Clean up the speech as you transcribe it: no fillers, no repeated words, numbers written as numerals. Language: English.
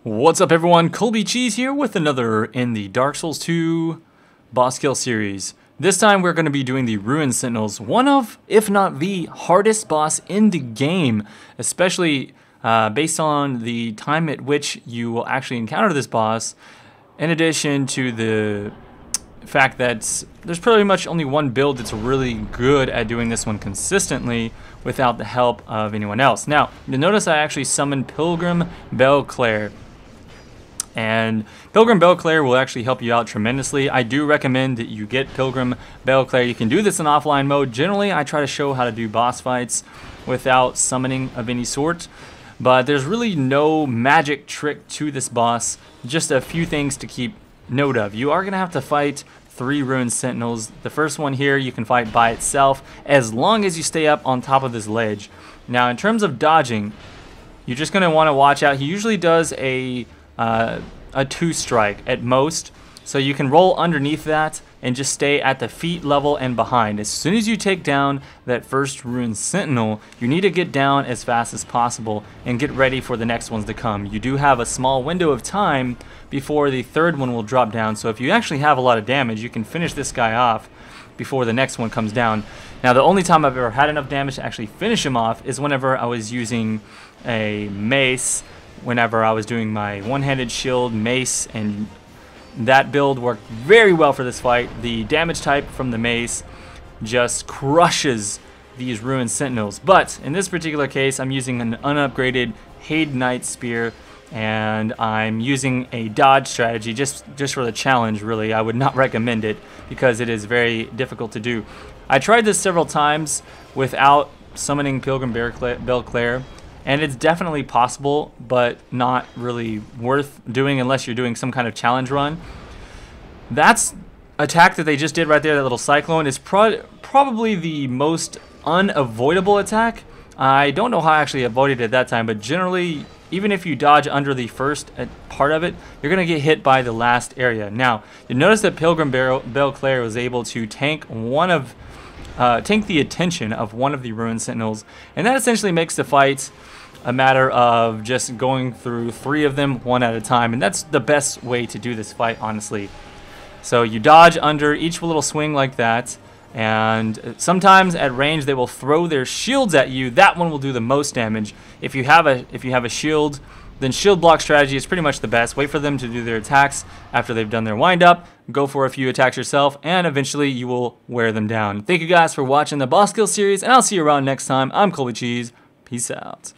What's up everyone, Colby Cheese here with another in the Dark Souls 2 boss kill series. This time we're going to be doing the Ruined Sentinels, one of, if not the hardest boss in the game, especially based on the time at which you will actually encounter this boss, in addition to the fact that there's pretty much only one build that's really good at doing this one consistently without the help of anyone else. Now, you'll notice I actually summoned Pilgrim Belclair. And Pilgrim Belclair will actually help you out tremendously. I do recommend that you get Pilgrim Belclair. You can do this in offline mode. Generally, I try to show how to do boss fights without summoning of any sort. But there's really no magic trick to this boss. Just a few things to keep note of. You are going to have to fight 3 Ruined Sentinels. The first one here you can fight by itself as long as you stay up on top of this ledge. Now, in terms of dodging, you're just going to want to watch out. He usually does a 2-strike at most, so you can roll underneath that and just stay at the feet level and behind. As soon as you take down that first Ruined Sentinel, you need to get down as fast as possible and get ready for the next ones to come. You do have a small window of time before the third one will drop down, so if you actually have a lot of damage, you can finish this guy off before the next one comes down. Now, the only time I've ever had enough damage to actually finish him off is whenever I was using a mace, whenever I was doing my one-handed shield mace, and that build worked very well for this fight. The damage type from the mace just crushes these Ruined Sentinels. But in this particular case, I'm using an unupgraded Haid Knight Spear, and I'm using a dodge strategy just for the challenge, really. I would not recommend it because it is very difficult to do. I tried this several times without summoning Pilgrim Belclair, and it's definitely possible, but not really worth doing unless you're doing some kind of challenge run. That's attack that they just did right there, that little cyclone, is probably the most unavoidable attack. I don't know how I actually avoided it that time, but generally, even if you dodge under the first part of it, you're going to get hit by the last area. Now, you notice that Pilgrim Belclair was able to tank the attention of one of the Ruined Sentinels, and that essentially makes the fight a matter of just going through 3 of them one at a time, and that's the best way to do this fight, honestly. So you dodge under each little swing like that, and sometimes at range they will throw their shields at you. That one will do the most damage. If you have a shield, then shield block strategy is pretty much the best. Wait for them to do their attacks after they've done their wind up. Go for a few attacks yourself, and eventually you will wear them down. Thank you guys for watching the boss kill series, and I'll see you around next time. I'm Colby Cheese. Peace out.